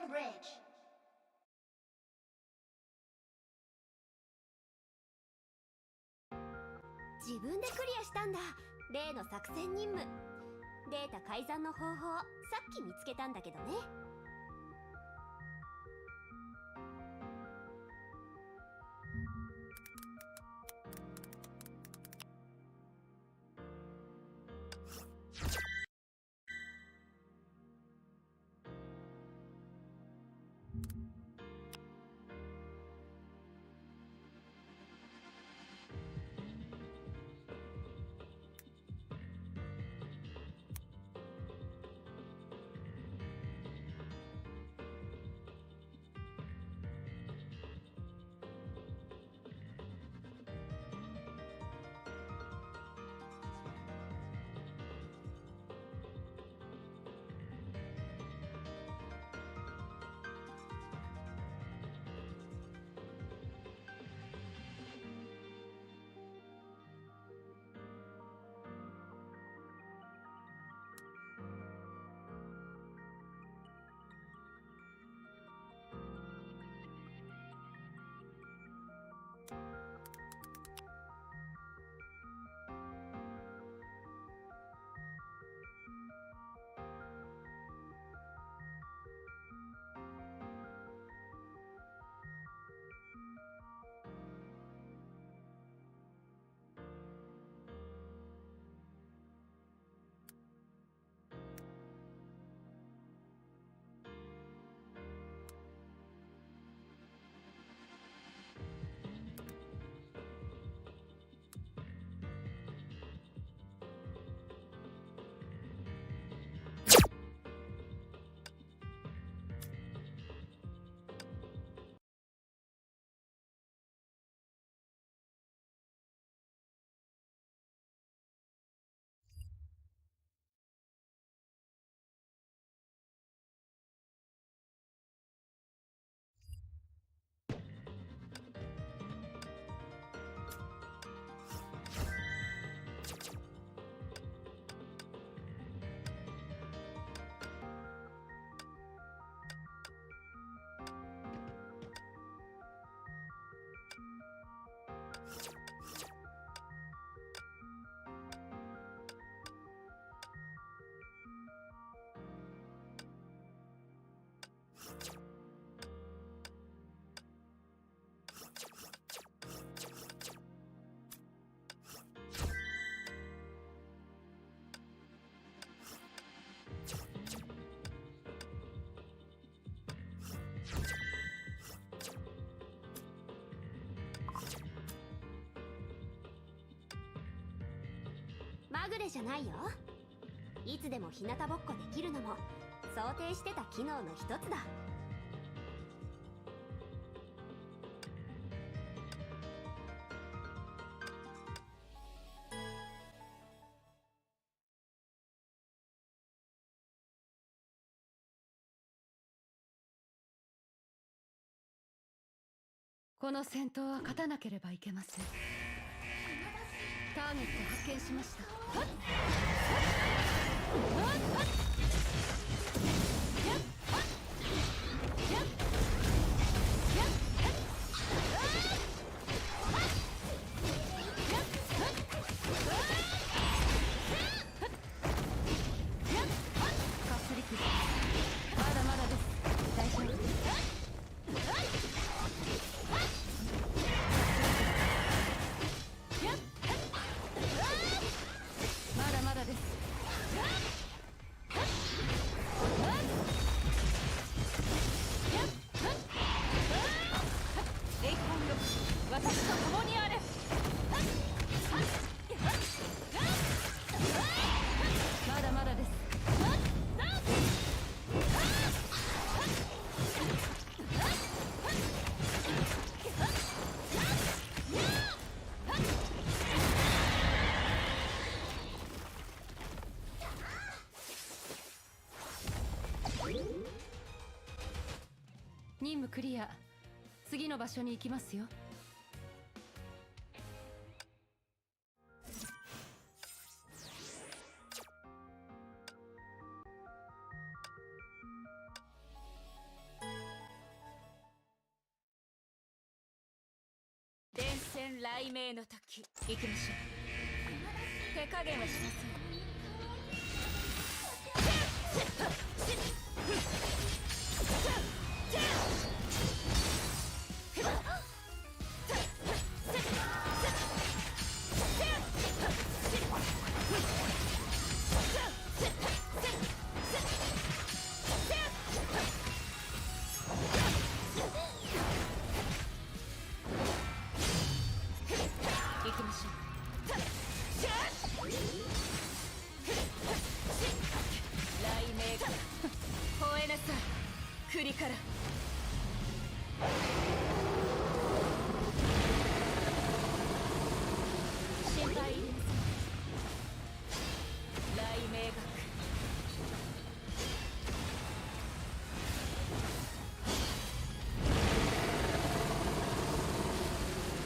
bridge. 自分でクリアしたんだ。例の作戦任務。データ改ざんの方法、さっき見つけたんだけどね。まぐれじゃないよ。いつでも日向ぼっこできるのも想定してた機能の一つだ。この戦闘は勝たなければいけません。ターゲット発見しました。はっはっはっはっ任務クリア。次の場所に行きますよ。戦雷鳴の時、行きましょう。手加減はしません。行きましょう。雷鳴が吠えなさい、栗から。心配いりません。雷鳴が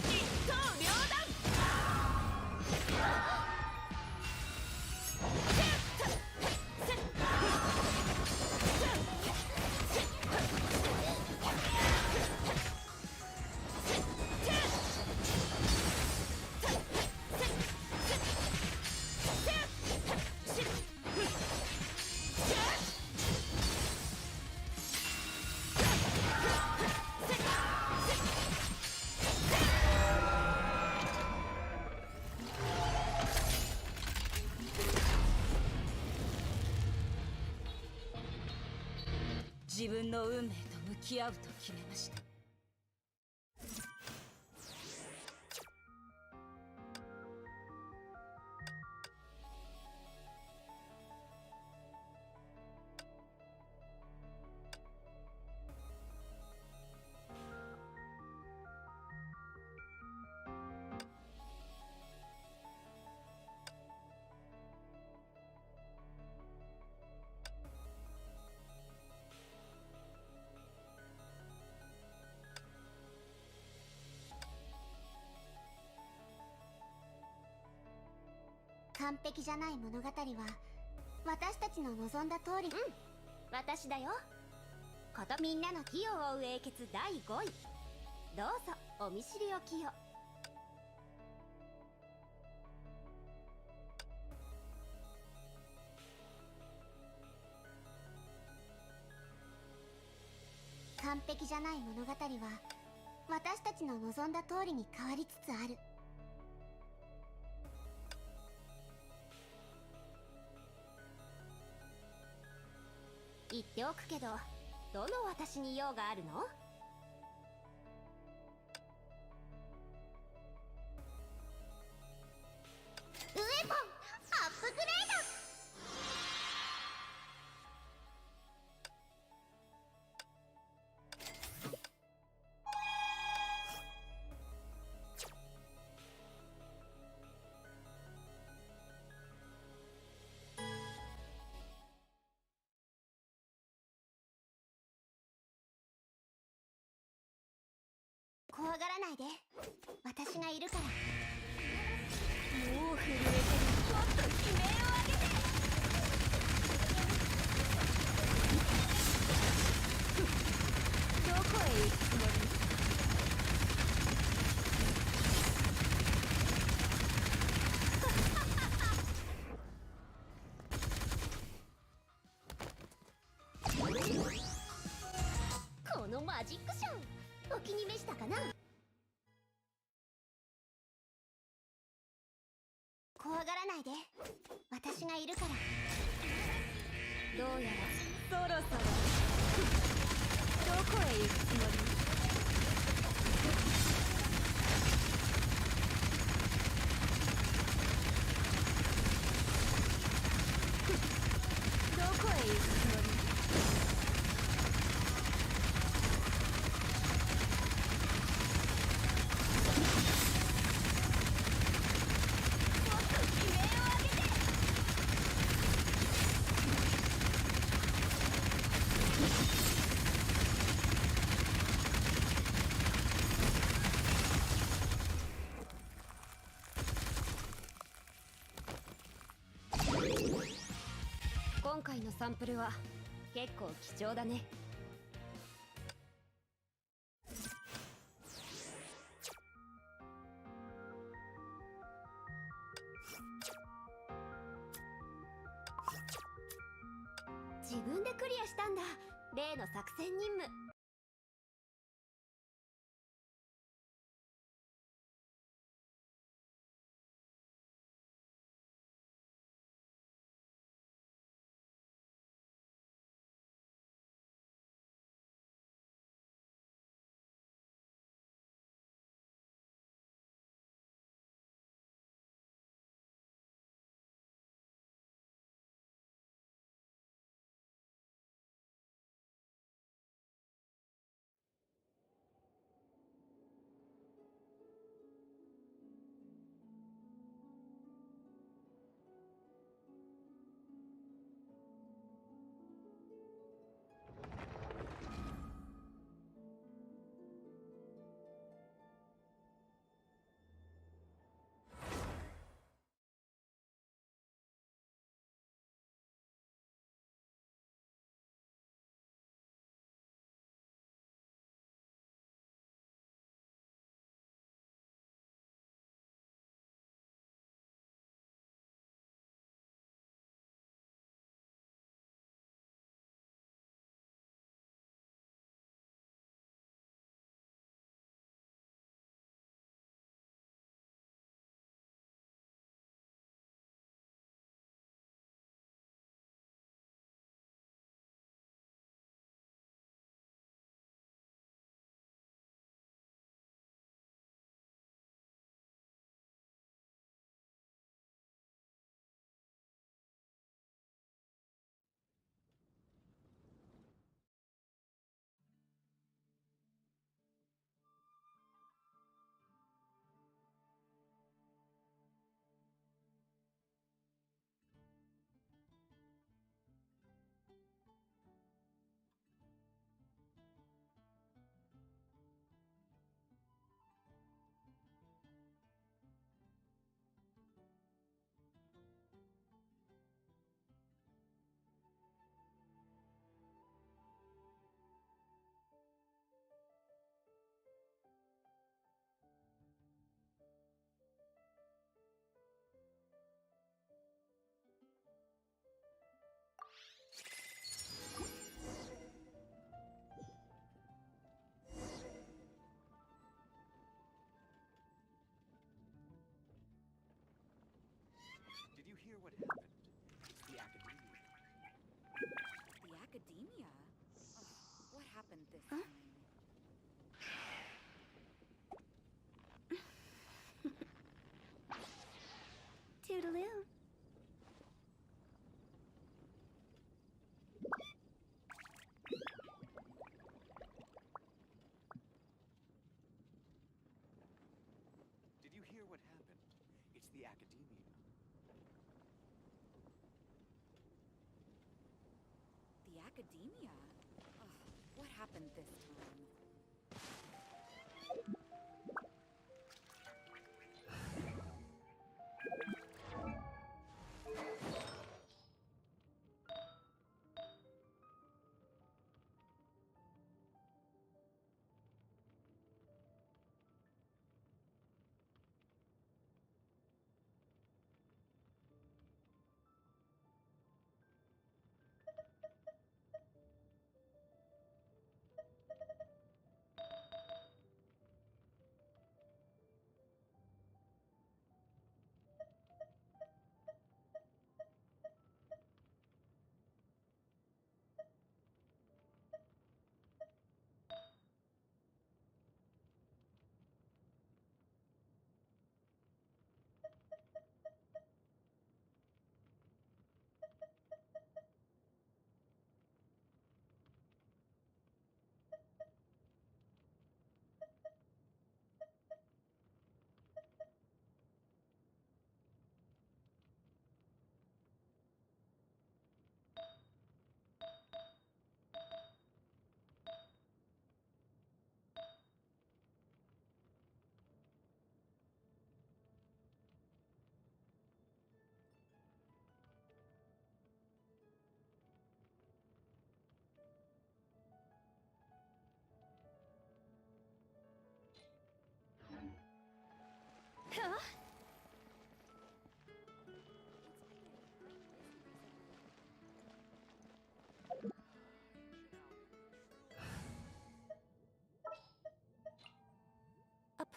一刀両断。自分の運命と向き合うと決めました。完璧じゃない物語は私たちの望んだ通り。私だよ。みんなの清を追う英傑第5位。どうぞお見知りおきよ。完璧じゃない物語は私たちの望んだ通りに変わりつつある。言っておくけど、どの私に用があるの？ウェポンアップグレード。怖がらないで、私がいるから。もう震えてる。もっと悲鳴を上げて。どこへ行くつもり？このマジックショー、お気に召したかな？怖がらないで、私がいるから。どうやらそろそろ。どこへ行くつもり？どこへ行くつもり？今回のサンプルは結構貴重だね。自分でクリアしたんだ。例の作戦任務。Did you hear what happened? It's the academia. The academia? Ugh, what happened this time? Toodaloo. Did you hear what happened? It's the academia. The academia? Ugh, what happened this time?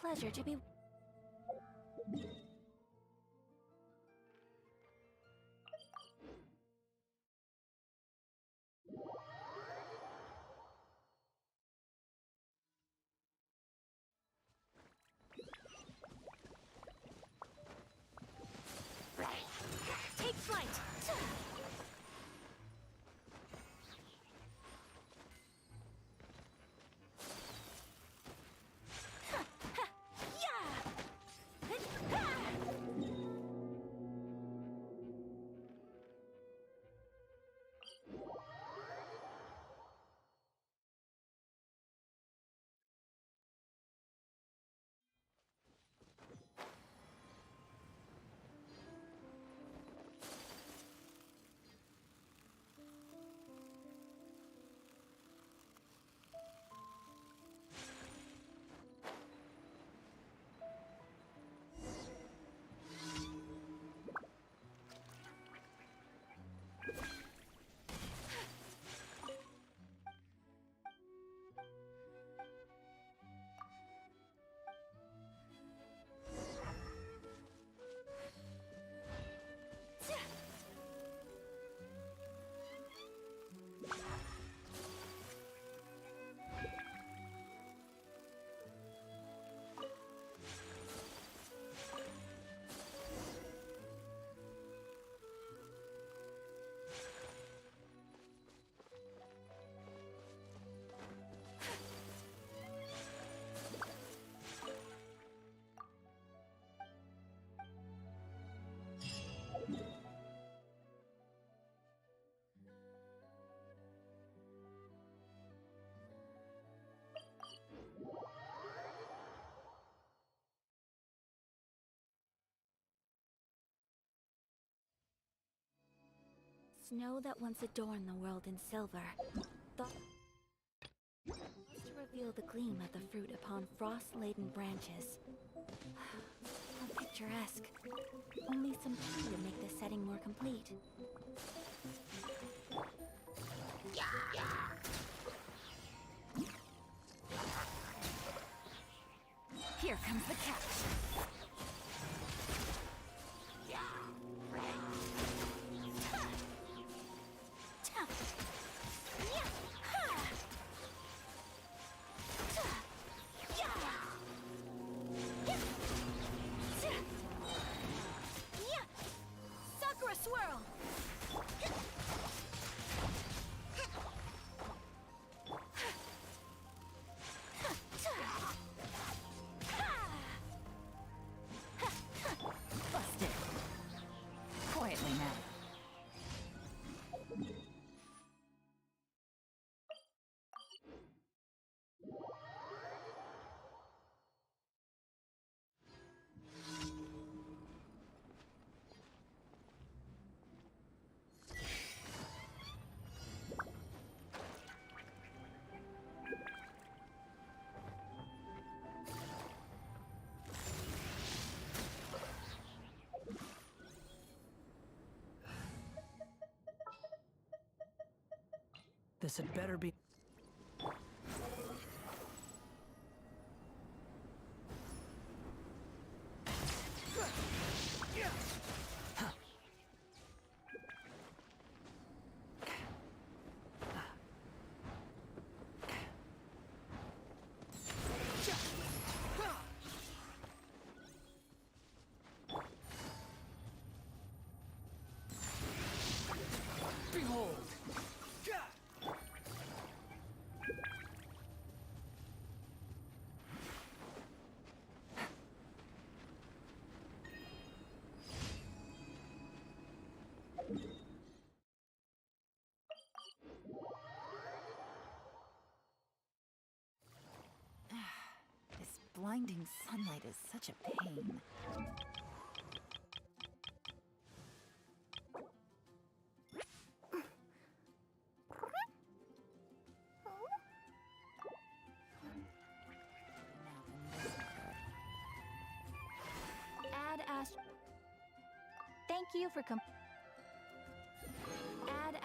pleasure to be... Take flight! Snow that once adorned the world in silver. To reveal the gleam of the fruit upon frost-laden branches. How picturesque. Only some tea would make the setting more complete. Here comes the catch. Swirl! Busted. Quietly now. This had better be. Behold! This blinding sunlight is such a pain. Add Thank you for Add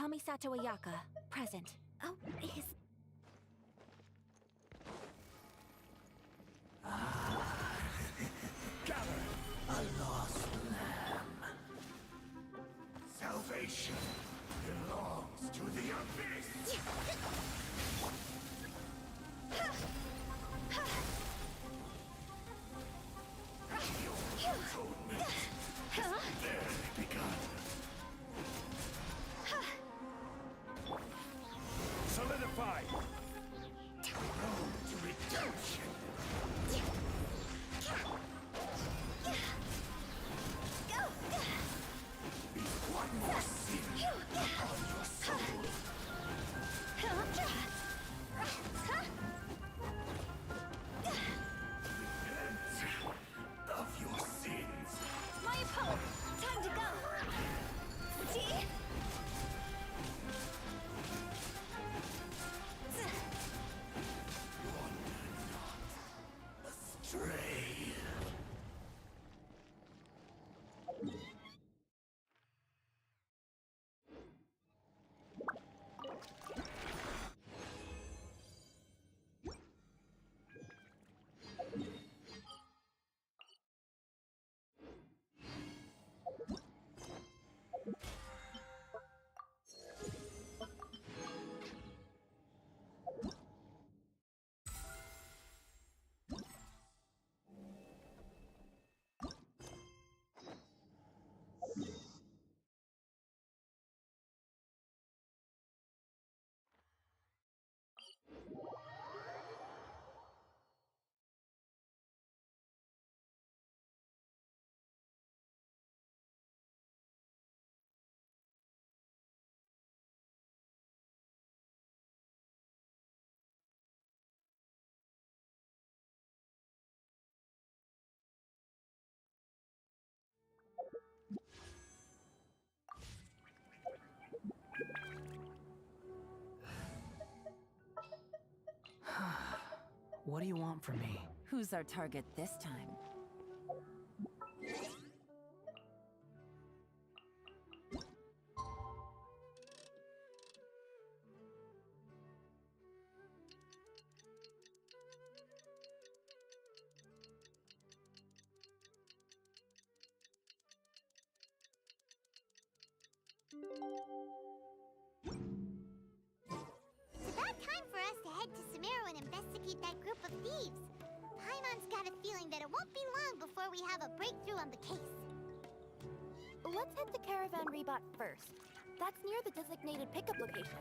Kamisato Ayaka, present. Oh, his... Gather a lost lamb. Salvation belongs to the abyss. Your atonement has barely begun. Solidify. Road to redemption. One more sin upon your soul. Repent of your sins. My opponent! Time to go! See? Stray. What do you want from me? Who's our target this time? It's about time for us to head to Sumeru and investigate that group of thieves. Paimon's got a feeling that it won't be long before we have a breakthrough on the case. Let's head to Caravan Rebot first. That's near the designated pickup location.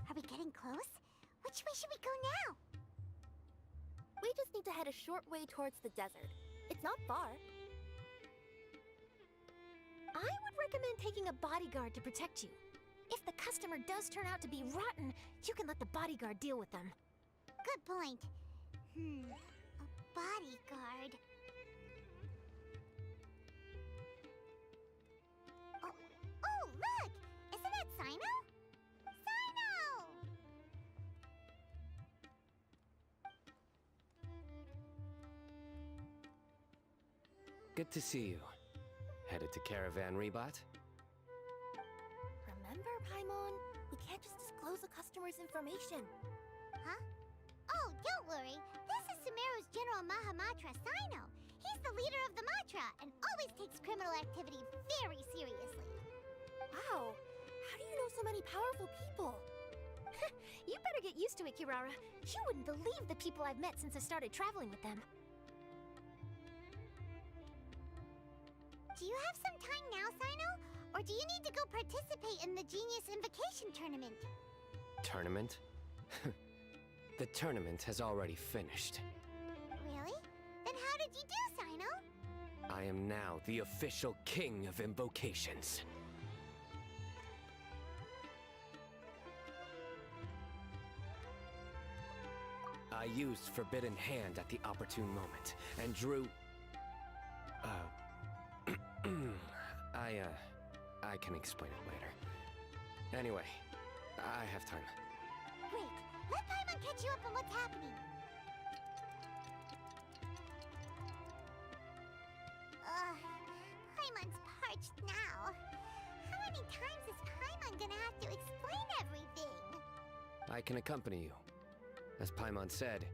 Are we getting close? Which way should we go now? We just need to head a short way towards the desert. It's not far. I would recommend taking a bodyguard to protect you. If the customer does turn out to be rotten, you can let the bodyguard deal with them. Good point. A bodyguard. Oh, look! Isn't that Sino? Sino! Good to see you. Headed to Caravan Rebot? Remember, Paimon? We can't just disclose a customer's information. Huh? Oh, don't worry. This is Sumeru's General Mahamatra, Sino. He's the leader of the Matra and always takes criminal activity very seriously. Wow! How do you know so many powerful people? You better get used to it, Kirara. You wouldn't believe the people I've met since I started traveling with them. Do you have some time now, Sino? Or do you need to go participate in the Genius Invocation Tournament? Tournament? The tournament has already finished. Really? Then how did you do, Sino? I am now the official king of invocations. I used Forbidden Hand at the opportune moment, and drew... I can explain it later. Anyway, I have time. Great. Let Paimon catch you up on what's happening. Paimon's parched now. How many times is Paimon gonna have to explain everything? I can accompany you. As Paimon said,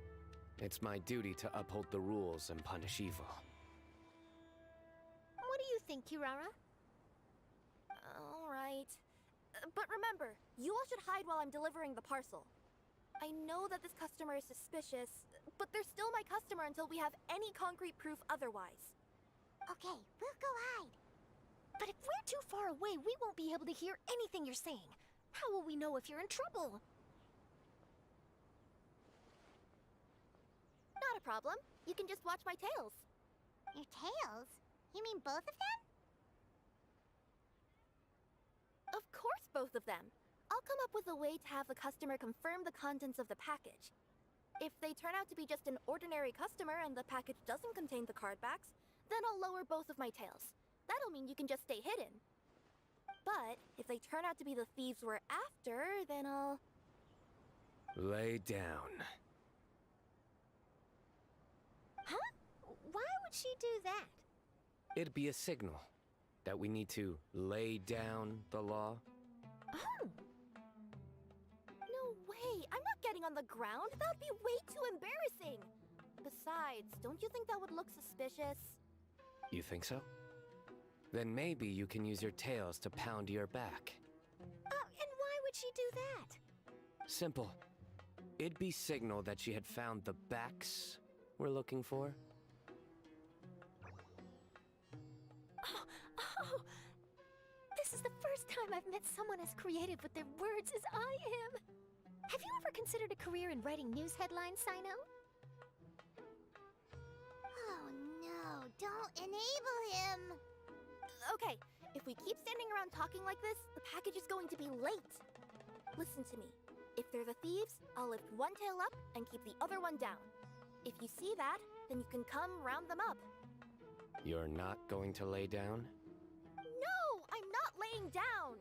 it's my duty to uphold the rules and punish evil. What do you think, Kirara? Alright. But remember, you all should hide while I'm delivering the parcel. I know that this customer is suspicious, but they're still my customer until we have any concrete proof otherwise. Okay, we'll go hide. But if we're too far away, we won't be able to hear anything you're saying. How will we know if you're in trouble? Not a problem. You can just watch my tails. Your tails? You mean both of them? Of course, both of them. I'll come up with a way to have the customer confirm the contents of the package. If they turn out to be just an ordinary customer and the package doesn't contain the card backs, then I'll lower both of my tails. That'll mean you can just stay hidden. But if they turn out to be the thieves we're after, then I'll... Lay down. Huh? Why would she do that? It'd be a signal that we need to lay down the law. Oh! No way! I'm not getting on the ground! That would be way too embarrassing! Besides, don't you think that would look suspicious? You think so? Then maybe you can use your tails to pound your back. And why would she do that? Simple. It'd be signal that she had found the backs we're looking for. Oh, this is the first time I've met someone as creative with their words as I am. Have you ever considered a career in writing news headlines, Sino? Oh no, don't enable him! Okay, if we keep standing around talking like this, the package is going to be late. Listen to me. If they're the thieves, I'll lift one tail up and keep the other one down. If you see that, then you can come round them up. You're not going to lay down? No, I'm not laying down!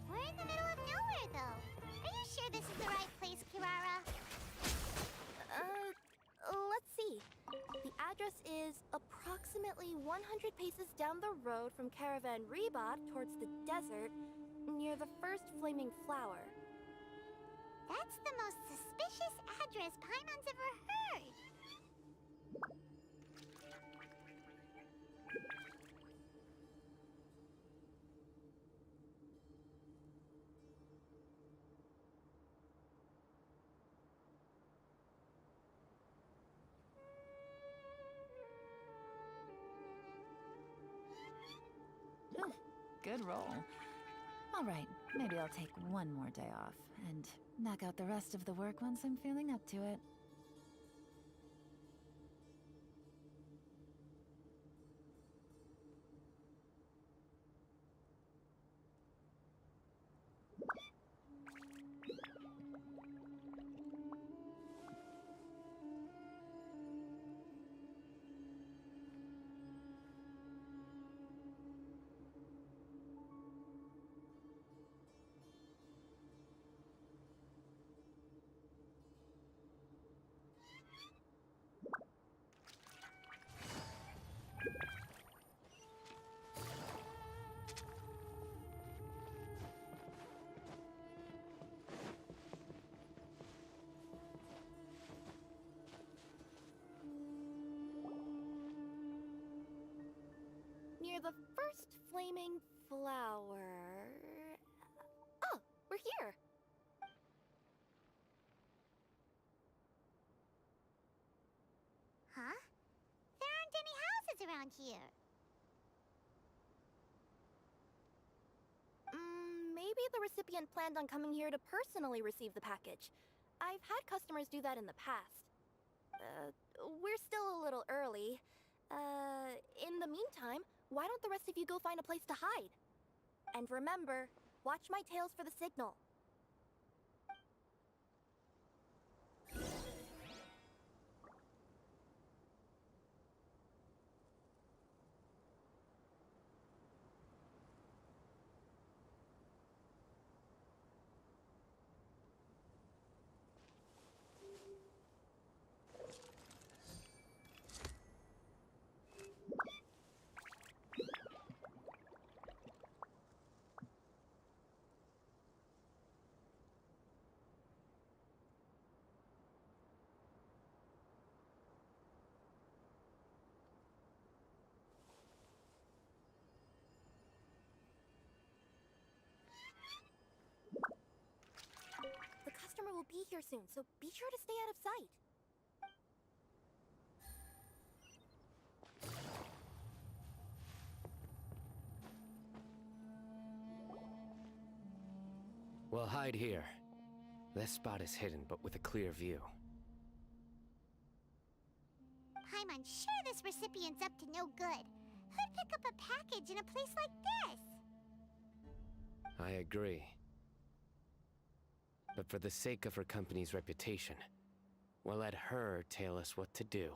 We're in the middle of nowhere, though. Are you sure this is the right place, Kirara? Let's see. The address is approximately 100 paces down the road from Caravan Rebat towards the desert, near the first flaming flower. That's the most suspicious address Paimon's ever heard. Whew, good roll. All right, maybe I'll take one more day off and knock out the rest of the work once I'm feeling up to it. Near the first flaming flower... Oh, we're here! Huh? recipients around here. Maybe the recipient planned on coming here to personally receive the package. I've had customers do that in the past. We're still a little early. In the meantime, why don't the rest of you go find a place to hide? And remember, watch my tails for the signal. The customer will be here soon, so be sure to stay out of sight. We'll hide here. This spot is hidden, but with a clear view. I'm sure this recipient's up to no good. Who'd pick up a package in a place like this? I agree. But for the sake of her company's reputation, we'll let her tell us what to do.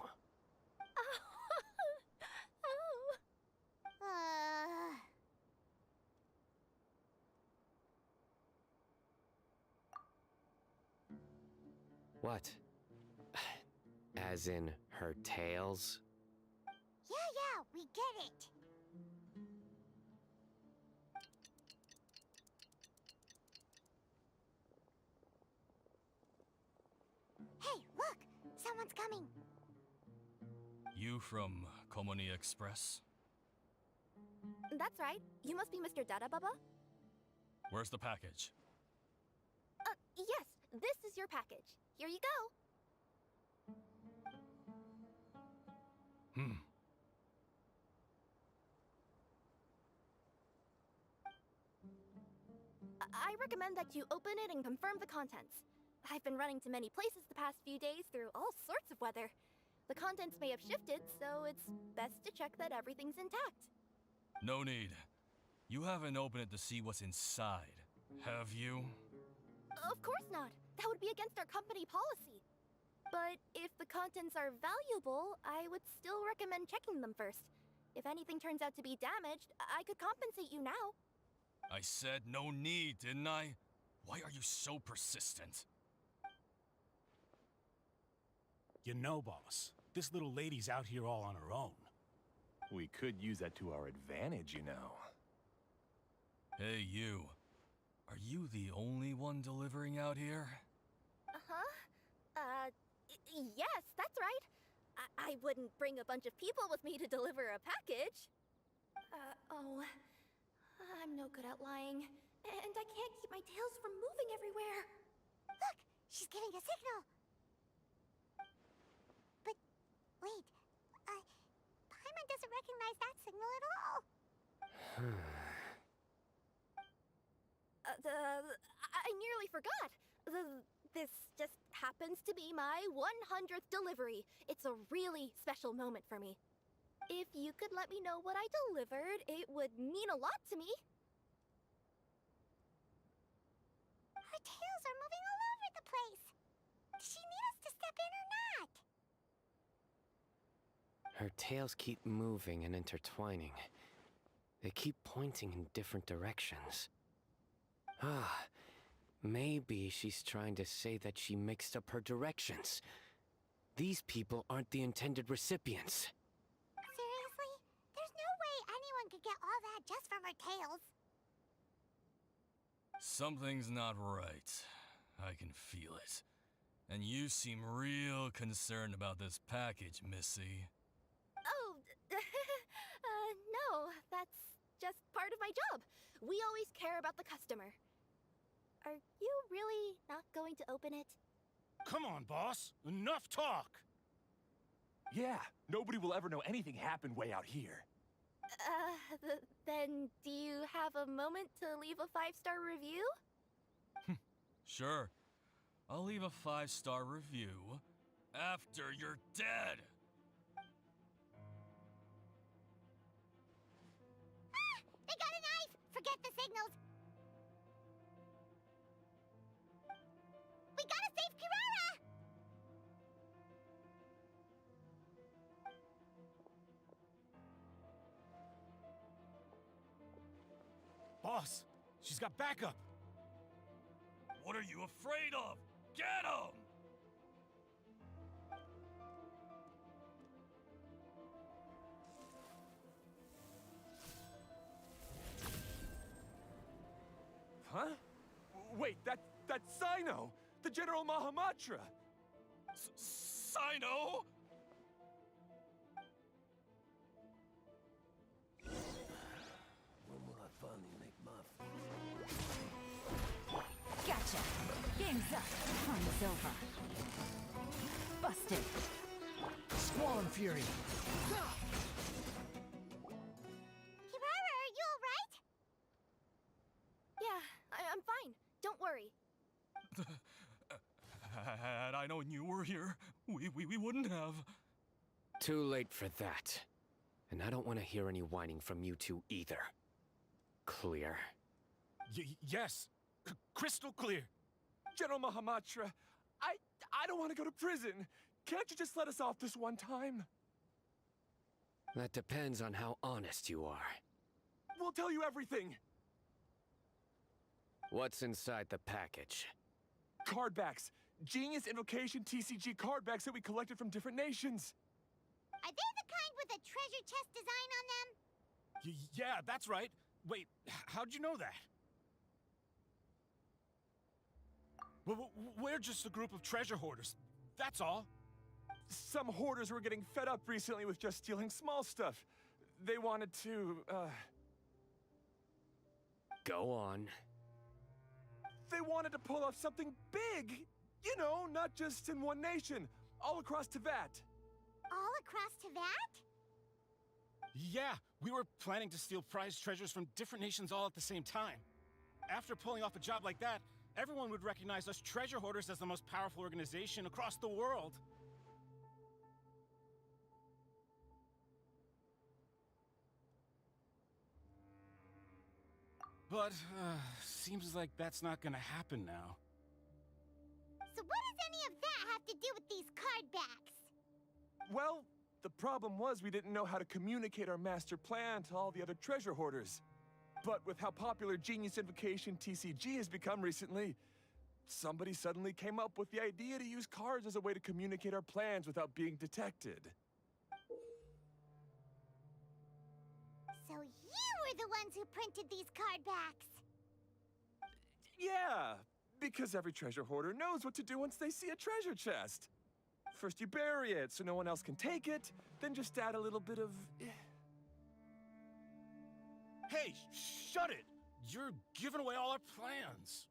What? As in her tails? Yeah, we get it. Hey, look! Someone's coming. You from Komoni Express? That's right. You must be Mr. Dada Baba? Where's the package? Yes, this is your package. Here you go. I recommend that you open it and confirm the contents. I've been running to many places the past few days through all sorts of weather. The contents may have shifted, so it's best to check that everything's intact. No need. You haven't opened it to see what's inside, have you? Of course not. That would be against our company policy. But if the contents are valuable, I would still recommend checking them first. If anything turns out to be damaged, I could compensate you now. I said no need, didn't I? Why are you so persistent? You know, boss, this little lady's out here all on her own. We could use that to our advantage, you know. Hey, you. Are you the only one delivering out here? Yes, that's right. I wouldn't bring a bunch of people with me to deliver a package. I'm no good at lying. And I can't keep my tails from moving everywhere. Look! She's giving a signal! But, wait. Paimon doesn't recognize that signal at all. I nearly forgot. This just happens to be my 100th delivery. It's a really special moment for me. If you could let me know what I delivered, it would mean a lot to me. Her tails are moving all over the place. Does she need us to step in or not? Her tails keep moving and intertwining. They keep pointing in different directions. Maybe she's trying to say that she mixed up her directions. These people aren't the intended recipients. Seriously? There's no way anyone could get all that just from her tails. Something's not right. I can feel it. And you seem real concerned about this package, Missy. Oh, no, that's just part of my job. We always care about the customer. Are you really not going to open it? Come on, boss. Enough talk. Yeah, nobody will ever know anything happened way out here. Then do you have a moment to leave a 5-star review? Sure. I'll leave a 5-star review after you're dead. They got a knife! Forget the signals! We gotta save Kirara! Boss, she's got backup. What are you afraid of? Get him! Huh? Wait, that's Sino! The General Mahamatra! Sino? When will I finally make my... Gotcha. Game's up. Fun is over. Busted. Squall and Fury. Kirara, are you alright? Yeah, I'm fine. Don't worry. Had I known you were here, we wouldn't have. Too late for that. And I don't want to hear any whining from you two either. Clear? Yes. Crystal clear. General Mahamatra, I don't want to go to prison. Can't you just let us off this one time? That depends on how honest you are. We'll tell you everything. What's inside the package? Card backs. Genius Invocation TCG card backs that we collected from different nations. Are they the kind with a treasure chest design on them? Yeah, that's right. Wait, how'd you know that? We're just a group of treasure hoarders. That's all. Some hoarders were getting fed up recently with just stealing small stuff. They wanted to, Go on. They wanted to pull off something big! You know, not just in one nation, all across Teyvat. All across Teyvat? Yeah, we were planning to steal prized treasures from different nations all at the same time. After pulling off a job like that, everyone would recognize us treasure hoarders as the most powerful organization across the world. But, seems like that's not gonna happen now. So what does any of that have to do with these card backs? Well, the problem was we didn't know how to communicate our master plan to all the other treasure hoarders. But with how popular Genius Invocation TCG has become recently, somebody suddenly came up with the idea to use cards as a way to communicate our plans without being detected. So you were the ones who printed these card backs. Yeah, because every treasure hoarder knows what to do once they see a treasure chest. First you bury it so no one else can take it, then just add a little bit of... Hey, shut it! You're giving away all our plans.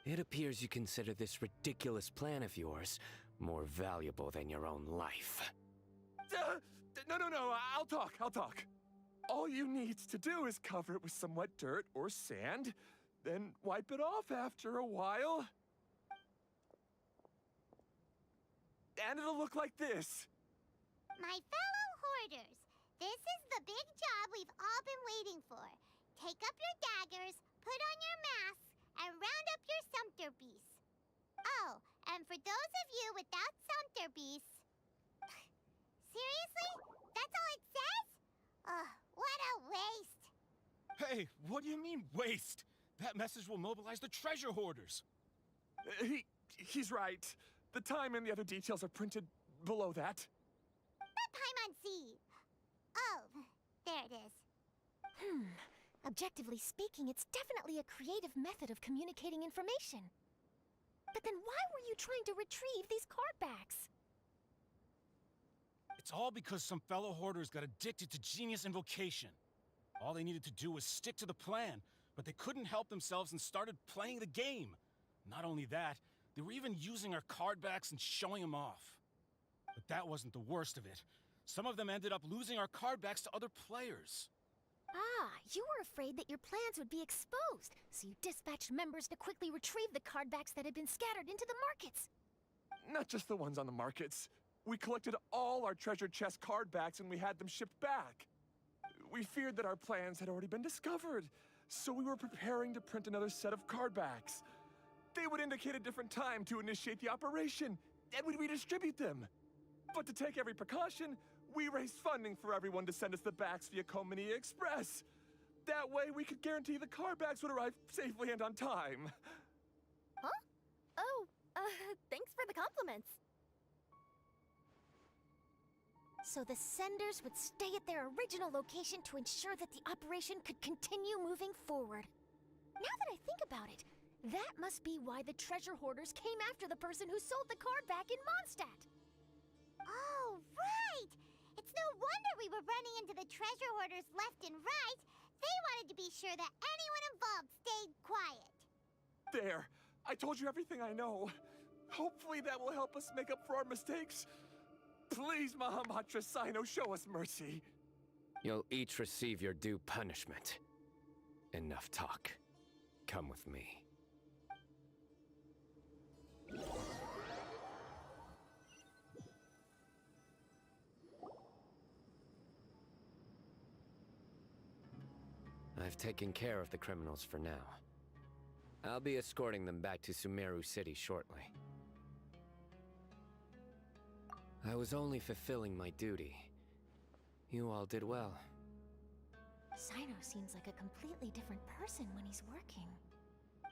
It appears you consider this ridiculous plan of yours more valuable than your own life. No, I'll talk. All you need to do is cover it with some wet dirt or sand, then wipe it off after a while. And it'll look like this. My fellow hoarders, this is the big job we've all been waiting for. Take up your daggers, put on your masks, and round up your sumpter beasts. Oh, and for those of you without sumpter beasts... Seriously? That's all it says? Ugh, what a waste. Hey, what do you mean, waste? That message will mobilize the treasure hoarders. He's right. The time and the other details are printed below that. That Paimon-si. Oh, there it is. Objectively speaking, it's definitely a creative method of communicating information. But then why were you trying to retrieve these card backs? It's all because some fellow hoarders got addicted to Genius Invocation. All they needed to do was stick to the plan, but they couldn't help themselves and started playing the game. Not only that, They were even using our card backs and showing them off. But that wasn't the worst of it. Some of them ended up losing our card backs to other players. Ah, you were afraid that your plans would be exposed, so you dispatched members to quickly retrieve the card backs that had been scattered into the markets. Not just the ones on the markets. We collected all our treasure chest card backs and we had them shipped back. We feared that our plans had already been discovered, so we were preparing to print another set of card backs. They would indicate a different time to initiate the operation, and we'd redistribute them. But to take every precaution, we raised funding for everyone to send us the backs via Komini Express. That way, we could guarantee the card backs would arrive safely and on time. Huh? Oh, thanks for the compliments. So the senders would stay at their original location to ensure that the operation could continue moving forward. Now that I think about it, that must be why the treasure hoarders came after the person who sold the card back in Mondstadt. Oh, right! It's no wonder we were running into the treasure hoarders left and right. They wanted to be sure that anyone involved stayed quiet. There. I told you everything I know. Hopefully that will help us make up for our mistakes. Please, Mahamatra Sino, show us mercy. You'll each receive your due punishment. Enough talk. Come with me. I've taken care of the criminals for now. I'll be escorting them back to Sumeru City shortly. I was only fulfilling my duty. You all did well. Sino seems like a completely different person when he's working.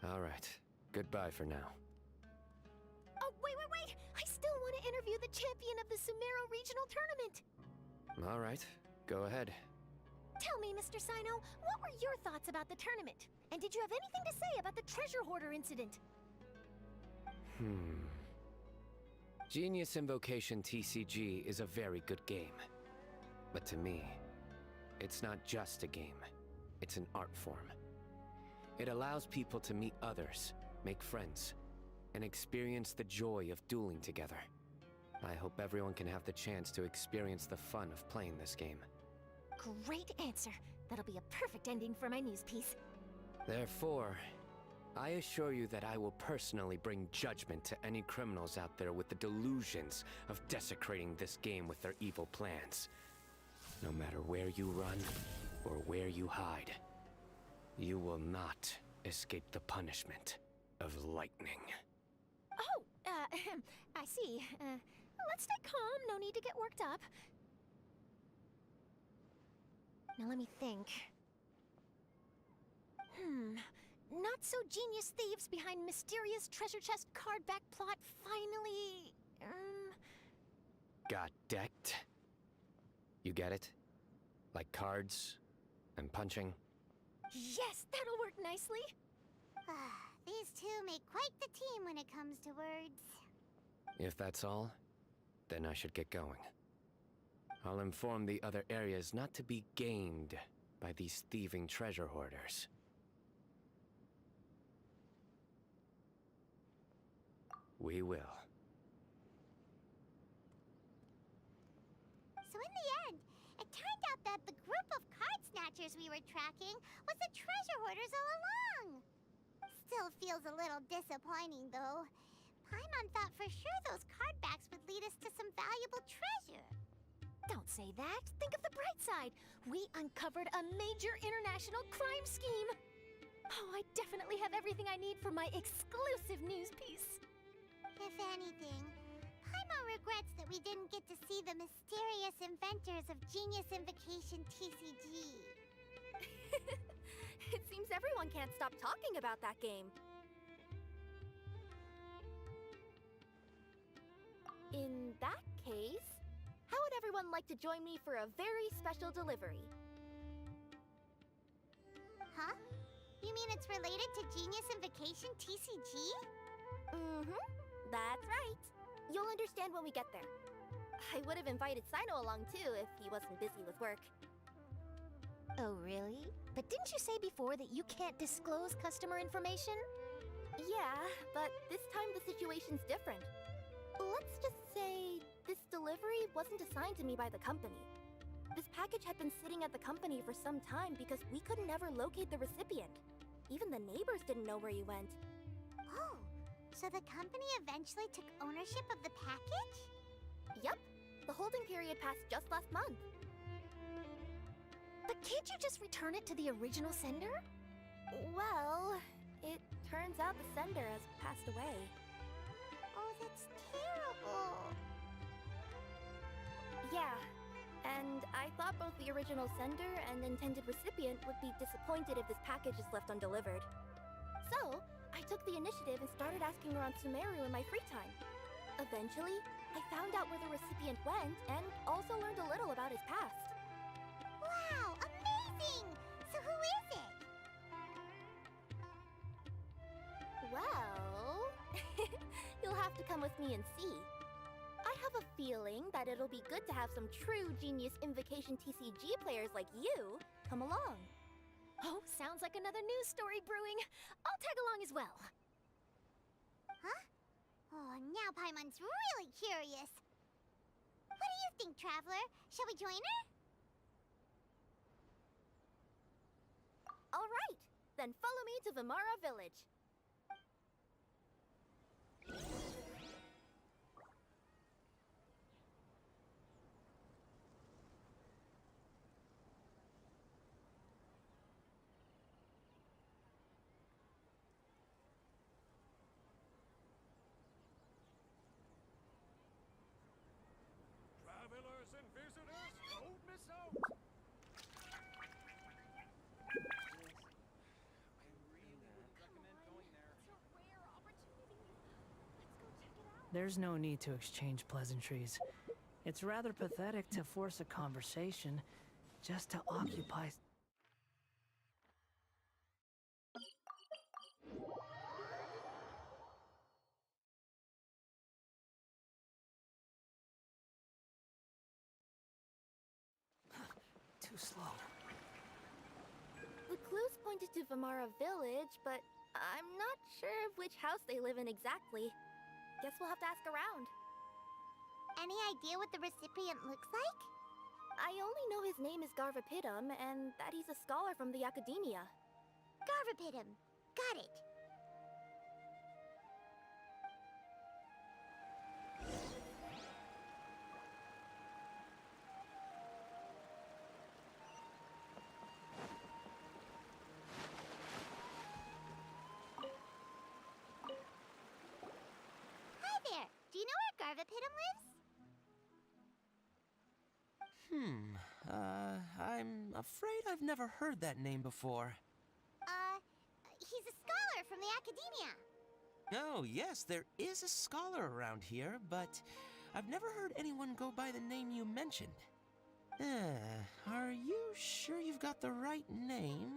All right. Goodbye for now. Oh, wait! I still want to interview the champion of the Sumeru Regional Tournament! All right. Go ahead. Tell me, Mr. Sino, what were your thoughts about the tournament? And did you have anything to say about the treasure hoarder incident? Genius Invocation TCG is a very good game. But to me, it's not just a game. It's an art form. It allows people to meet others, make friends, and experience the joy of dueling together. I hope everyone can have the chance to experience the fun of playing this game. Great answer. That'll be a perfect ending for my news piece. Therefore, I assure you that I will personally bring judgment to any criminals out there with the delusions of desecrating this game with their evil plans. No matter where you run or where you hide, you will not escape the punishment of lightning. Oh, I see. Let's stay calm. No need to get worked up. Now let me think. Not so genius thieves behind mysterious treasure chest card back plot finally... Got decked? You get it? Like cards and punching? Yes, that'll work nicely. These two make quite the team when it comes to words. If that's all, then I should get going. I'll inform the other areas not to be gamed by these thieving treasure hoarders. We will. So in the end, it turned out that the group of card snatchers we were tracking was the treasure hoarders all along. Still feels a little disappointing, though. Paimon thought for sure those card backs would lead us to some valuable treasure. Don't say that. Think of the bright side. We uncovered a major international crime scheme. Oh, I definitely have everything I need for my exclusive news piece. If anything, Paimon regrets that we didn't get to see the mysterious inventors of Genius Invocation TCG. It seems everyone can't stop talking about that game. In that case, how would everyone like to join me for a very special delivery? Huh? You mean it's related to Genius Invocation TCG? That's right. You'll understand when we get there. I would have invited Sino along too if he wasn't busy with work. Oh, really? But didn't you say before that you can't disclose customer information? Yeah, but this time the situation's different. Let's just say this delivery wasn't assigned to me by the company. This package had been sitting at the company for some time because we could never locate the recipient. Even the neighbors didn't know where he went. Oh, so the company eventually took ownership of the package? Yup, the holding period passed just last month. But can't you just return it to the original sender? Well, it turns out the sender has passed away. Oh, that's terrible. Yeah, and I thought both the original sender and intended recipient would be disappointed if this package is left undelivered. So, I took the initiative and started asking around Sumeru in my free time. Eventually, I found out where the recipient went and also learned a little about his past. Wow, amazing! So who is it? Well, you'll have to come with me and see. I have a feeling that it'll be good to have some true Genius Invocation TCG players like you come along. Oh, sounds like another news story brewing. I'll tag along as well. Huh? Oh, now Paimon's really curious. What do you think, Traveler? Shall we join her? All right, then follow me to Vimara Village. Travelers and visitors, don't miss out! There's no need to exchange pleasantries. It's rather pathetic to force a conversation just to occupy... Too slow. The clues pointed to Vimara Village, but I'm not sure of which house they live in exactly. Guess we'll have to ask around. Any idea what the recipient looks like? I only know his name is Garvapitum and that he's a scholar from the Academia. Garvapitum. Got it. Hi there. Do you know where Garvapitum lives? I'm afraid I've never heard that name before. He's a scholar from the Academia. Oh, yes, there is a scholar around here, but I've never heard anyone go by the name you mentioned. Are you sure you've got the right name?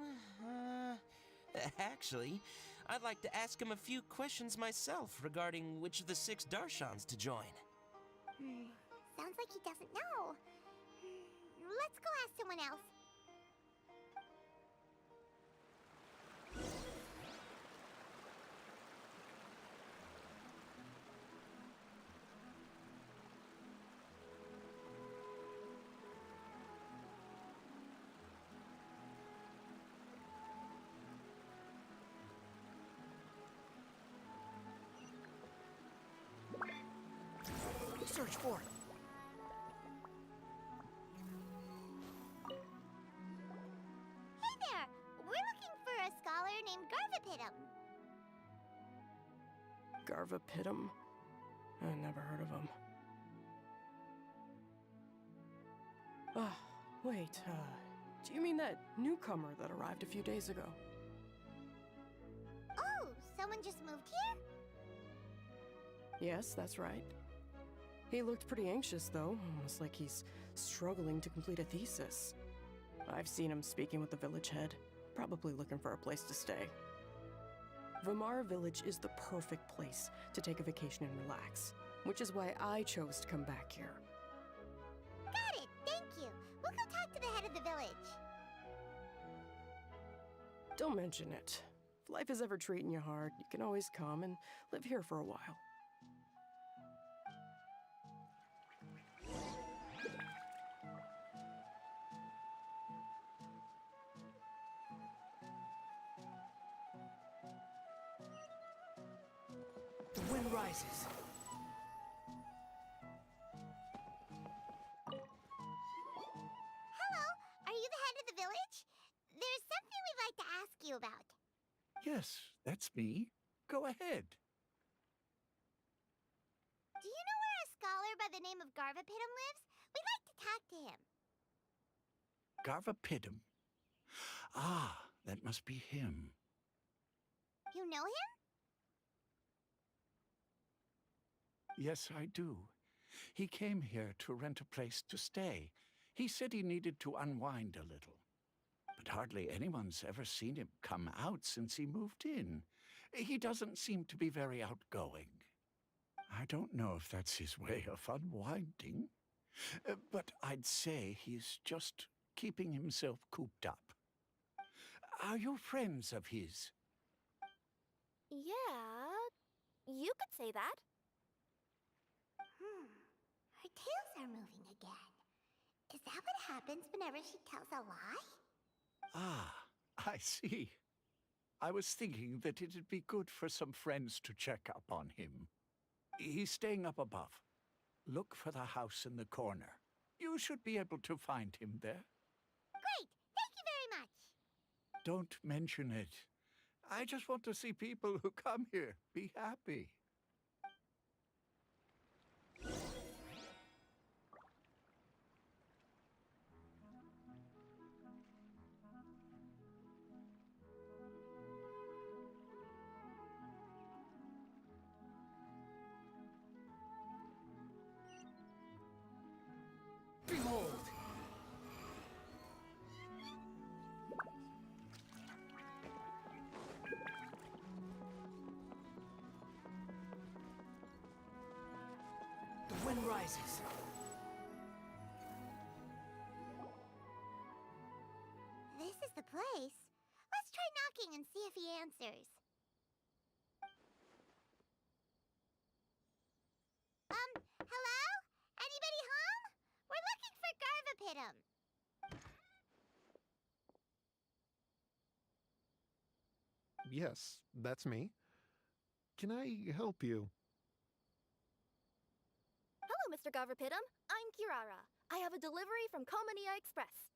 Actually, I'd like to ask him a few questions myself regarding which of the 6 Darshans to join. Sounds like he doesn't know. Let's go ask someone else. Search for it. Hey there! We're looking for a scholar named Garvapitum. Garvapitum? I never heard of him. Wait, do you mean that newcomer that arrived a few days ago? Oh, someone just moved here? Yes, that's right. He looked pretty anxious, though, almost like he's struggling to complete a thesis. I've seen him speaking with the village head, probably looking for a place to stay. Vimara Village is the perfect place to take a vacation and relax, which is why I chose to come back here. Got it, thank you. We'll go talk to the head of the village. Don't mention it. If life is ever treating you hard, you can always come and live here for a while. The wind rises. Hello, are you the head of the village? There's something we'd like to ask you about. Yes, that's me. Go ahead. Do you know where a scholar by the name of Garvapidum lives? We'd like to talk to him. Garvapidum. Ah, that must be him. You know him? Yes, I do. He came here to rent a place to stay. He said he needed to unwind a little. But hardly anyone's ever seen him come out since he moved in. He doesn't seem to be very outgoing. I don't know if that's his way of unwinding, but I'd say he's just keeping himself cooped up. Are you friends of his? Yeah, you could say that. Her tails are moving again. Is that what happens whenever she tells a lie? Ah, I see. I was thinking that it'd be good for some friends to check up on him. He's staying up above. Look for the house in the corner. You should be able to find him there. Great! Thank you very much! Don't mention it. I just want to see people who come here be happy. Behold! The wind rises. This is the place. Let's try knocking and see if he answers. Hello? Anybody home? We're looking for Garvapidum. Yes, that's me. Can I help you? Hello, Mr. Garvapidum. I'm Kirara. I have a delivery from Komania Express.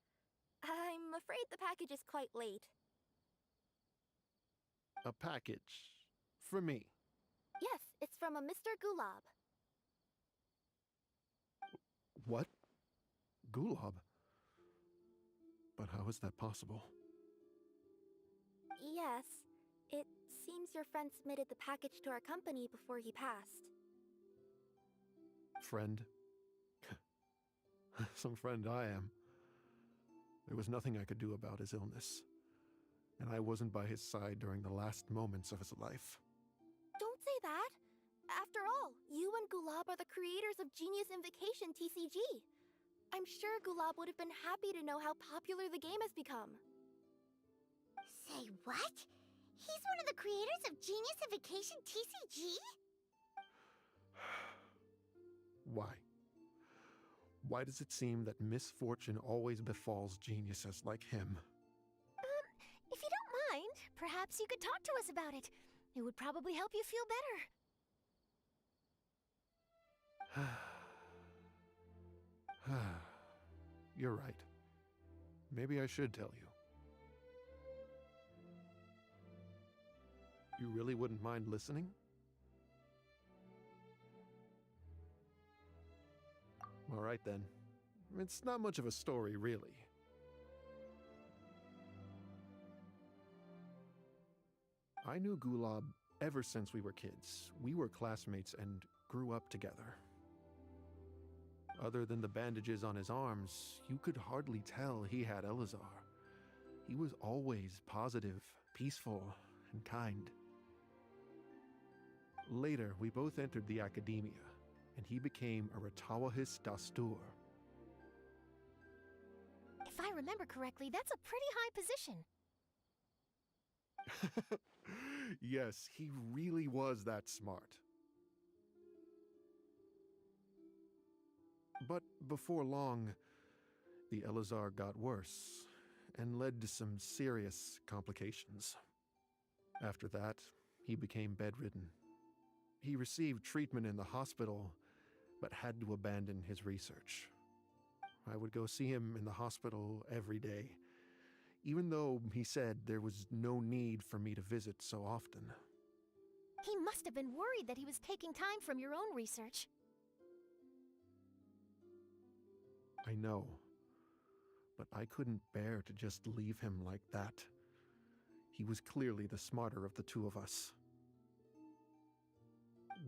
I'm afraid the package is quite late. A package. For me. Yes, it's from a Mr. Gulab. What? Gulab? But how is that possible? Yes, it seems your friend submitted the package to our company before he passed. Friend? Some friend I am. There was nothing I could do about his illness. And I wasn't by his side during the last moments of his life. Don't say that! After all, you and Gulab are the creators of Genius Invocation TCG. I'm sure Gulab would have been happy to know how popular the game has become. Say what? He's one of the creators of Genius Invocation TCG? Why? Why does it seem that misfortune always befalls geniuses like him? If you don't mind, perhaps you could talk to us about it. It would probably help you feel better. You're right. Maybe I should tell you. You really wouldn't mind listening? All right then. It's not much of a story, really. I knew Gulab ever since we were kids. We were classmates and grew up together. Other than the bandages on his arms, you could hardly tell he had Elazar. He was always positive, peaceful, and kind. Later, we both entered the academia, and he became a Ratawahis Dastur. If I remember correctly, that's a pretty high position. Yes, he really was that smart. But before long, the Elazar got worse and led to some serious complications. After that, he became bedridden. He received treatment in the hospital, but had to abandon his research. I would go see him in the hospital every day, even though he said there was no need for me to visit so often. He must have been worried that he was taking time from your own research. I know, but I couldn't bear to just leave him like that. He was clearly the smarter of the two of us.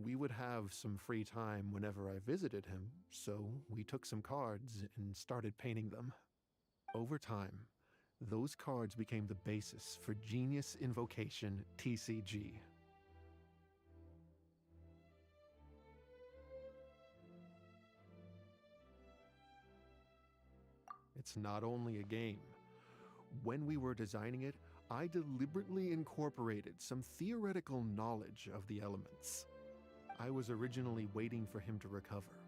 We would have some free time whenever I visited him, so we took some cards and started painting them. Over time, those cards became the basis for Genius Invocation TCG. It's not only a game. When we were designing it, I deliberately incorporated some theoretical knowledge of the elements. I was originally waiting for him to recover,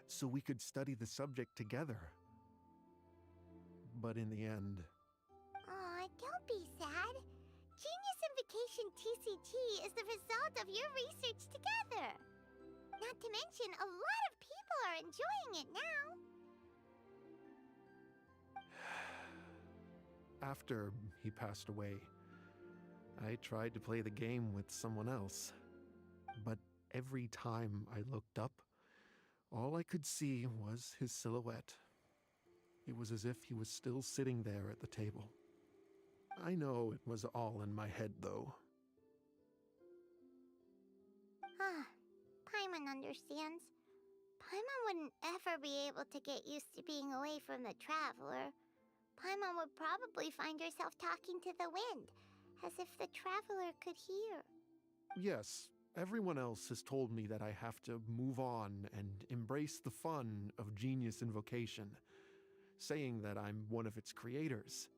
so we could study the subject together. But in the end... Aw, don't be sad. Genius Invocation TCG is the result of your research together. Not to mention, a lot of people are enjoying it now. After he passed away, I tried to play the game with someone else. But every time I looked up, all I could see was his silhouette. It was as if he was still sitting there at the table. I know it was all in my head, though. Paimon understands. Paimon wouldn't ever be able to get used to being away from the Traveler. Paimon would probably find herself talking to the wind, as if the Traveler could hear. Yes, everyone else has told me that I have to move on and embrace the fun of Genius Invocation, saying that I'm one of its creators.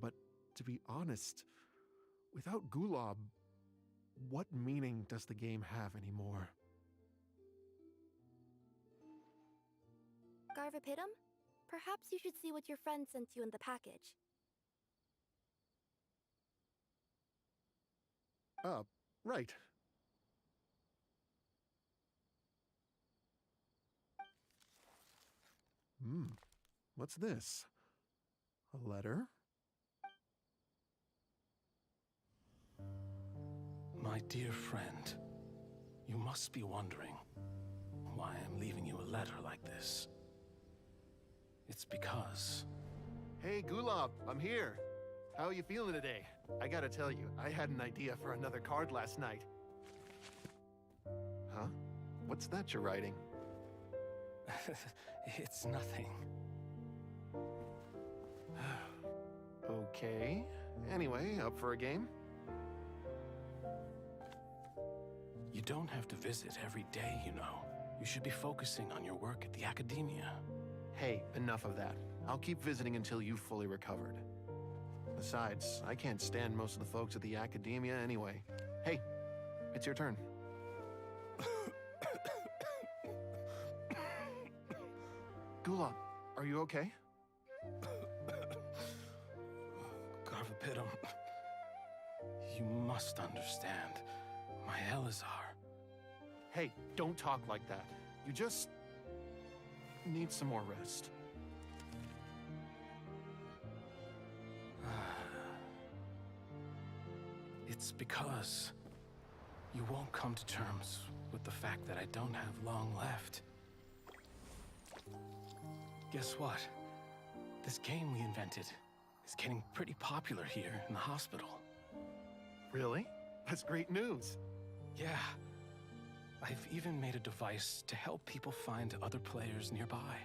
But to be honest, without Gulab, what meaning does the game have anymore? Garvapitum? Perhaps you should see what your friend sent you in the package. Right. What's this? A letter? My dear friend, you must be wondering why I'm leaving you a letter like this. It's because... Hey, Gulab, I'm here. How are you feeling today? I gotta tell you, I had an idea for another card last night. Huh? What's that you're writing? It's nothing. Okay. Anyway, up for a game? You don't have to visit every day, you know. You should be focusing on your work at the academia. Hey, enough of that. I'll keep visiting until you've fully recovered. Besides, I can't stand most of the folks at the academia anyway. Hey, it's your turn. Gulab, are you okay? Garvapitum, you must understand. My Elazar. Hey, don't talk like that. You just need some more rest. It's because you won't come to terms with the fact that I don't have long left. Guess what? This game we invented is getting pretty popular here in the hospital. Really? That's great news. Yeah. I've even made a device to help people find other players nearby.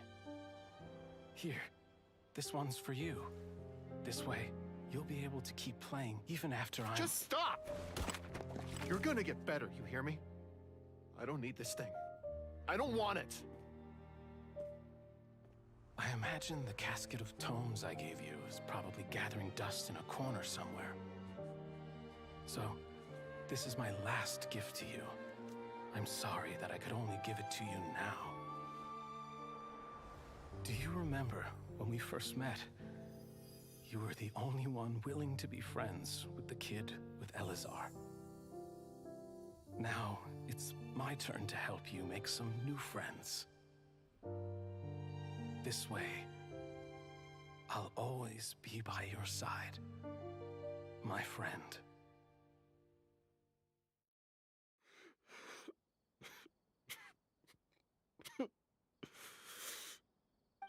Here, this one's for you. This way, you'll be able to keep playing even after I'm... Just stop! You're gonna get better, you hear me? I don't need this thing. I don't want it! I imagine the casket of tomes I gave you is probably gathering dust in a corner somewhere. So, this is my last gift to you. I'm sorry that I could only give it to you now. Do you remember when we first met? You were the only one willing to be friends with the kid with Elazar. Now, it's my turn to help you make some new friends. This way, I'll always be by your side, my friend.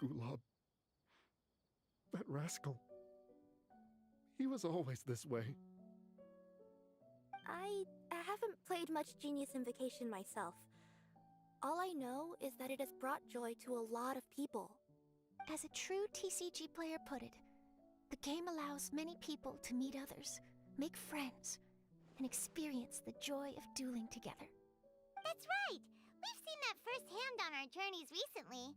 Gulab. That rascal. He was always this way. I haven't played much Genius Invocation myself. All I know is that it has brought joy to a lot of people. As a true TCG player put it, the game allows many people to meet others, make friends, and experience the joy of dueling together. That's right! We've seen that firsthand on our journeys recently.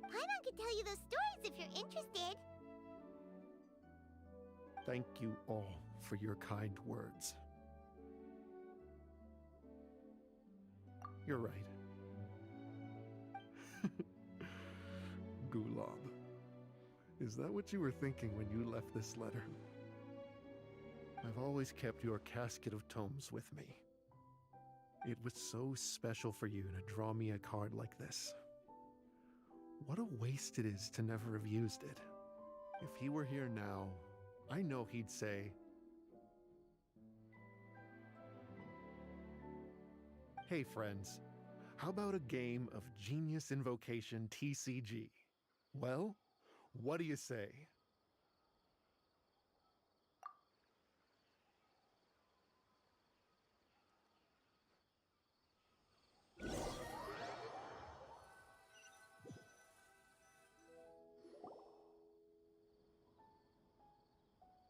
Paimon could tell you those stories if you're interested. Thank you all for your kind words. You're right. Gulab. Is that what you were thinking when you left this letter? I've always kept your casket of tomes with me. It was so special for you to draw me a card like this. What a waste it is to never have used it. If he were here now, I know he'd say, "Hey friends, how about a game of Genius Invocation TCG? Well, what do you say?"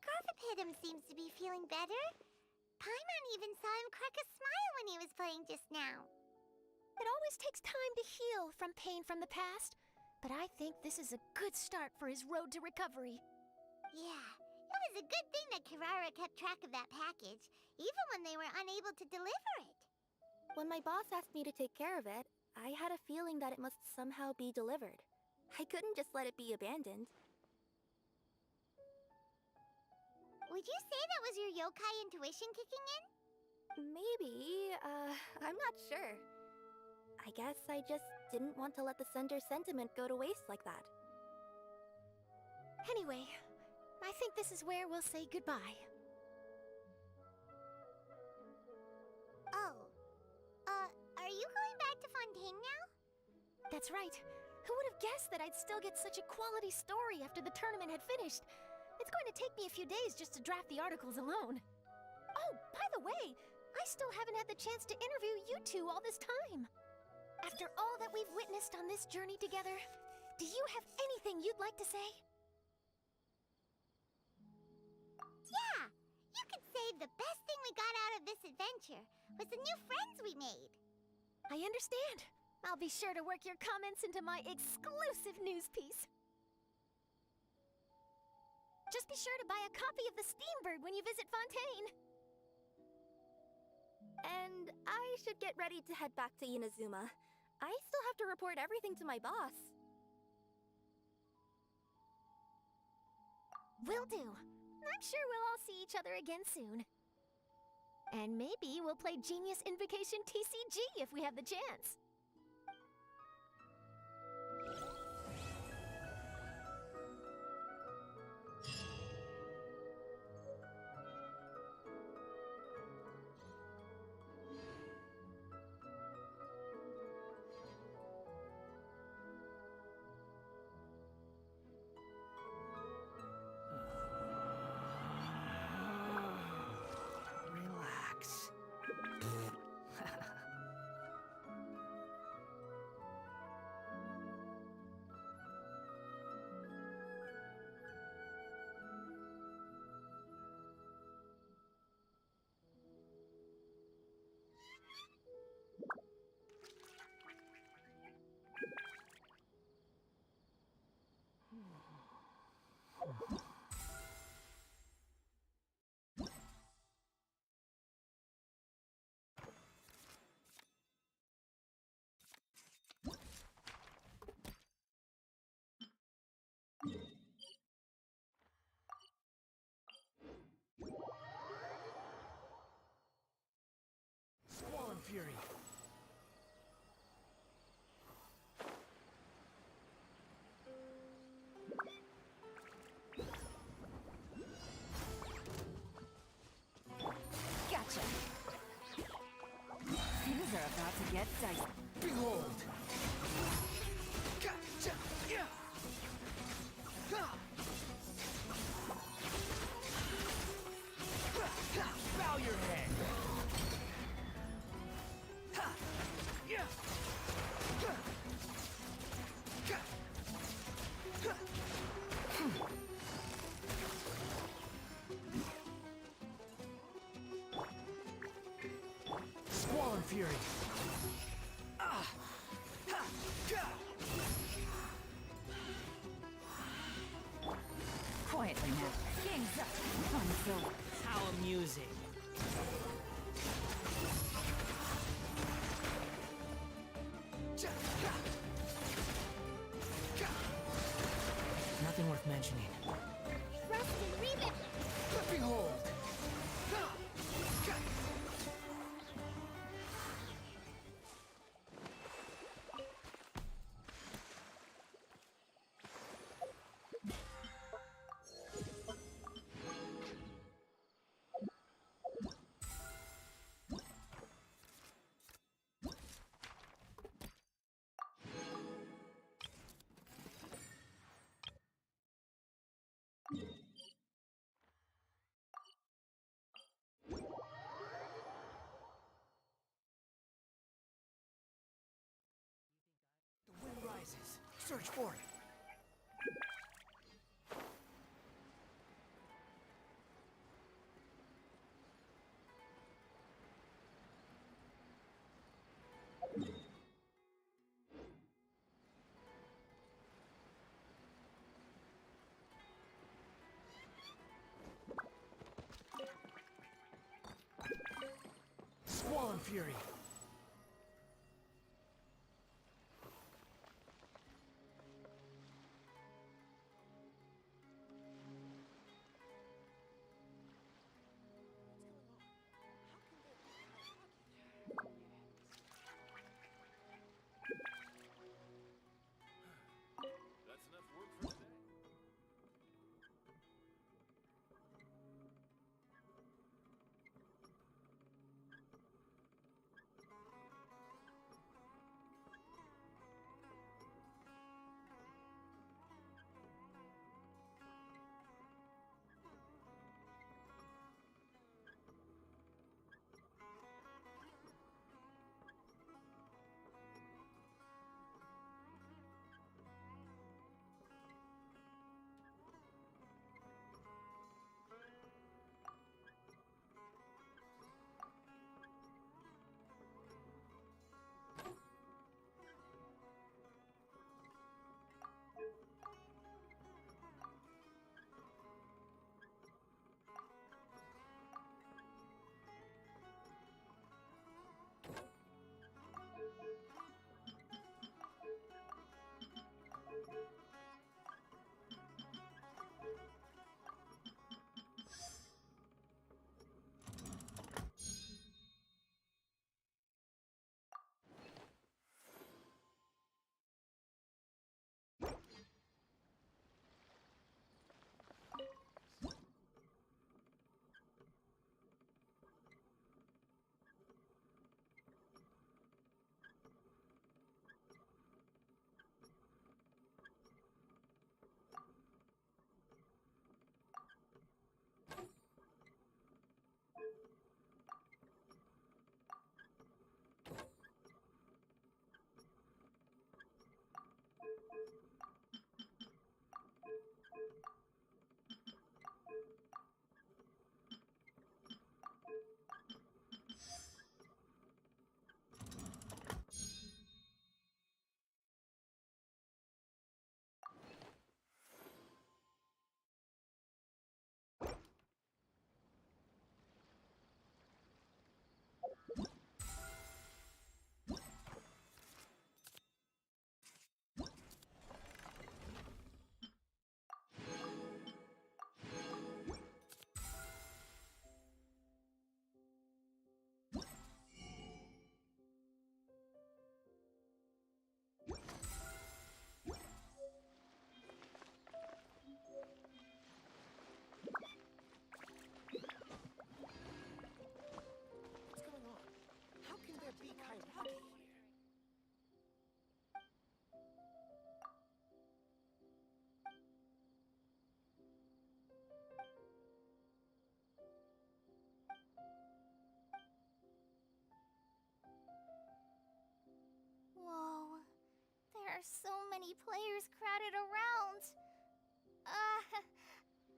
Garthapidum seems to be feeling better. Paimon even saw him crack a smile when he was playing just now. It always takes time to heal from pain from the past, but I think this is a good start for his road to recovery. Yeah, it was a good thing that Kirara kept track of that package, even when they were unable to deliver it. When my boss asked me to take care of it, I had a feeling that it must somehow be delivered. I couldn't just let it be abandoned. Would you say that was your yokai intuition kicking in? Maybe, I'm not sure. I guess I just didn't want to let the sender's sentiment go to waste like that. Anyway, I think this is where we'll say goodbye. Oh. Are you going back to Fontaine now? That's right. Who would have guessed that I'd still get such a quality story after the tournament had finished? It's going to take me a few days just to draft the articles alone. Oh, by the way, I still haven't had the chance to interview you two all this time. After all that we've witnessed on this journey together, do you have anything you'd like to say? Yeah! You could say the best thing we got out of this adventure was the new friends we made. I understand. I'll be sure to work your comments into my exclusive news piece. Just be sure to buy a copy of the Steambird when you visit Fontaine. And I should get ready to head back to Inazuma. I still have to report everything to my boss. Will do. I'm sure we'll all see each other again soon. And maybe we'll play Genius Invocation TCG if we have the chance. Relax. are about to get dicey. Behold! Bow your head! Squall Fury! Quietly now. Game's up. Fun's over. How amusing. Nothing worth mentioning. Trust and read it! Behold! The wind rises. Search for it. Squall Fury! That's enough work for today. are so many players crowded around.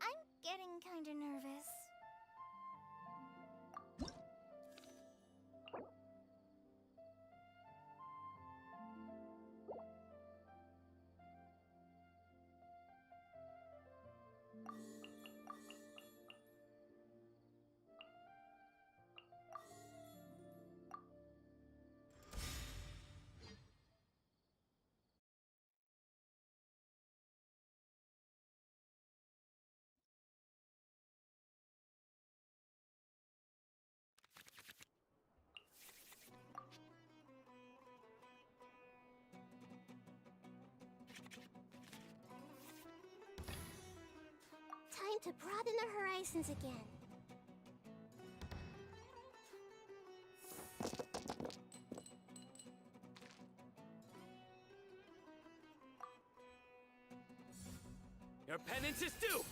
I'm getting kinda nervous. Time to broaden the horizons again. Your penance is due!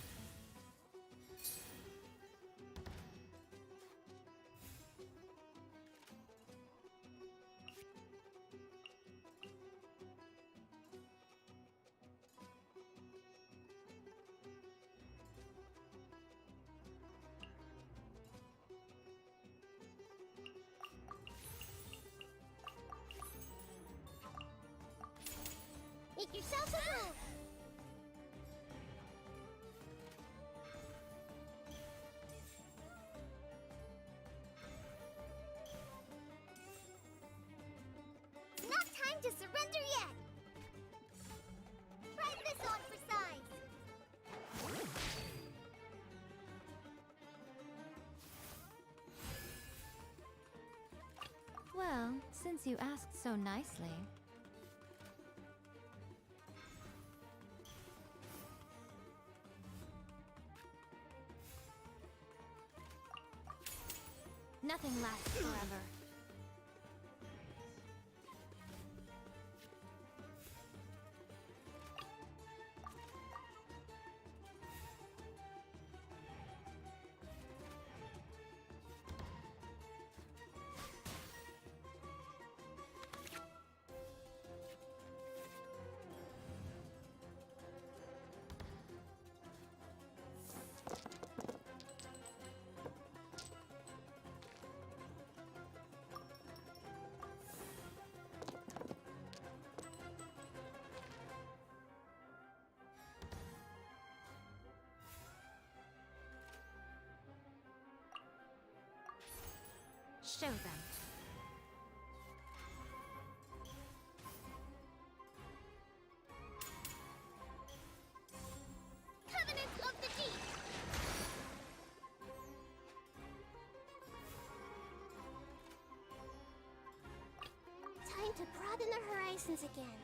Make yourself a move! Not time to surrender yet! Try this on for size! Well, since you asked so nicely. Nothing lasts forever. Show them. Covenant of the Deep! Time to broaden the horizons again.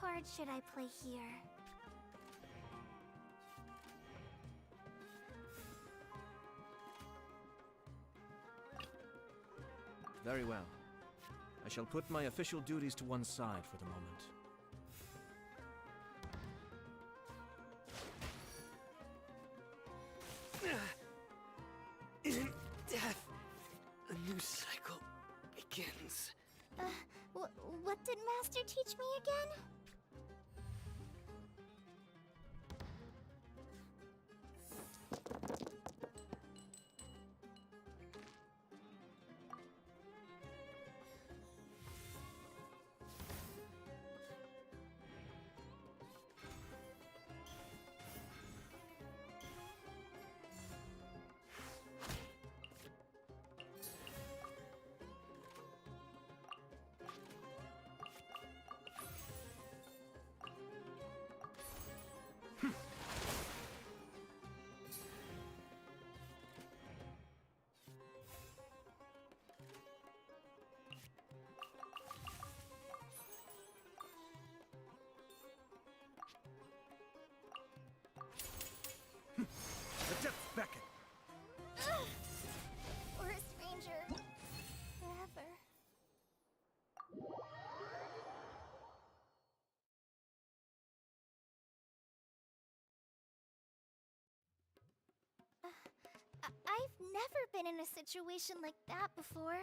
card should I play here? Very well. I shall put my official duties to one side for the moment. In death, a new cycle begins. What did Master teach me again? The depths beckon. Forest Ranger. Forever. I've never been in a situation like that before.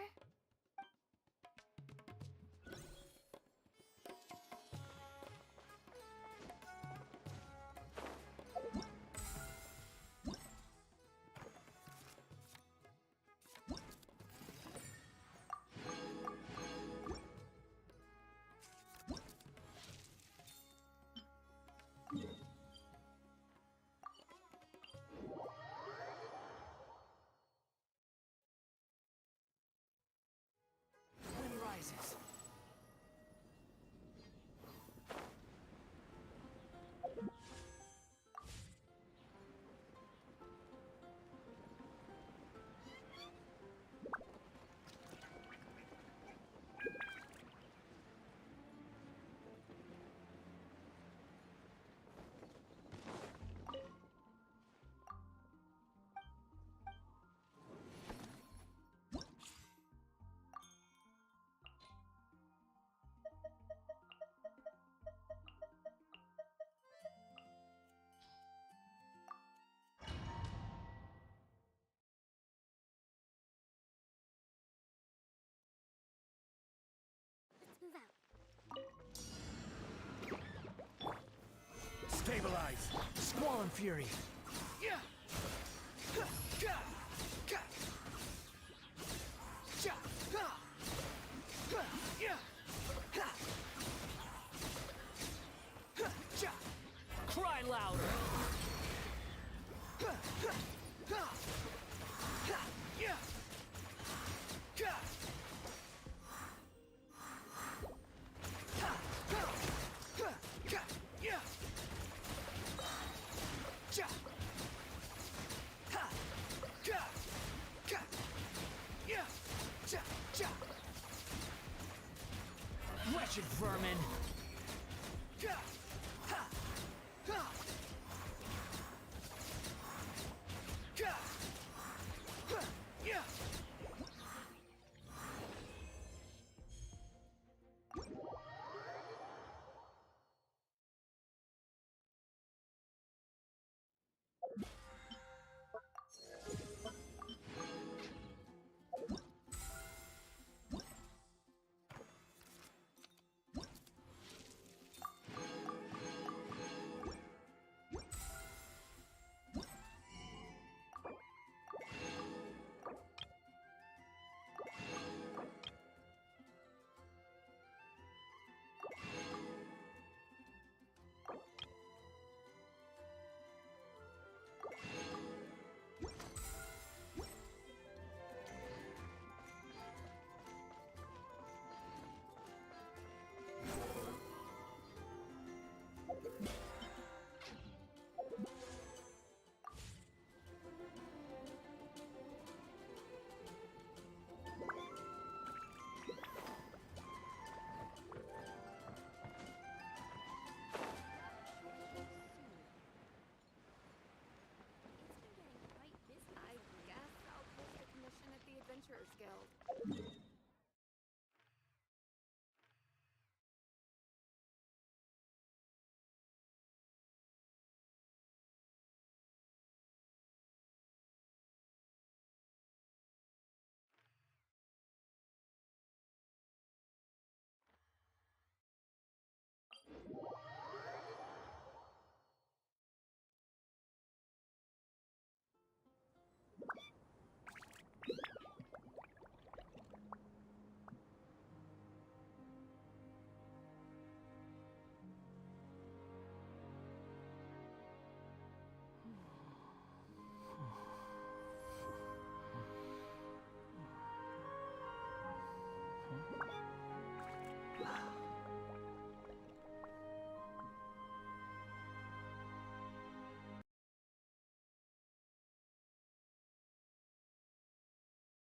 Wind rises. Let's move out. Stabilize! Squall and fury! Yeah. Cry louder! Wretched vermin!